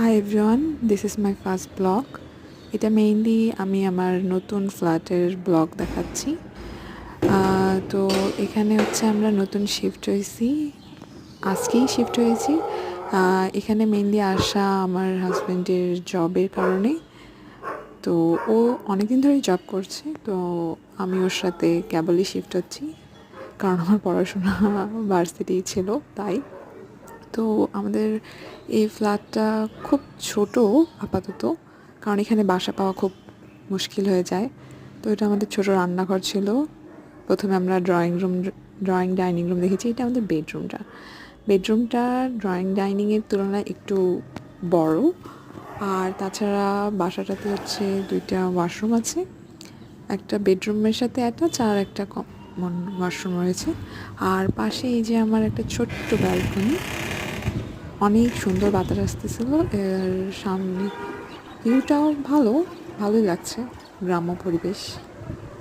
Hi everyone, this is my first blog. এটা mainly আমি আমার নতুন ফ্ল্যাটের ব্লগ দেখাচ্ছি। তো এখানে হচ্ছে আমরা নতুন শিফট হয়েছি, আজকেই শিফট হয়েছি। এখানে মেইনলি আসা আমার হাজব্যান্ডের জবের কারণে। তো ও অনেকদিন ধরেই জব করছে, তো আমি ওর সাথে কেবলই শিফট হচ্ছি, কারণ আমার পড়াশোনা ভার্সিটি ছিল তাই। তো আমাদের এই ফ্ল্যাটটা খুব ছোট আপাতত, কারণ এখানে বাসা পাওয়া খুব মুশকিল হয়ে যায়। তো এটা আমাদের ছোট রান্নাঘর ছিল। প্রথমে আমরা ড্রয়িং ডাইনিং রুম দেখেছি। এটা আমাদের বেডরুমটা ড্রয়িং ডাইনিংয়ের তুলনায় একটু বড়। আর তাছাড়া বাসাটাতে হচ্ছে 2টা ওয়াশরুম আছে, একটা বেডরুমের সাথে অ্যাটাচ আর একটা কমন ওয়াশরুম রয়েছে। আর পাশে এই যে আমার একটা ছোট্ট ব্যালকনি, অনেক সুন্দর বাতাস আসতেছিল। এর সামনে ভিউটাও ভালোই লাগছে, গ্রাম্য পরিবেশ।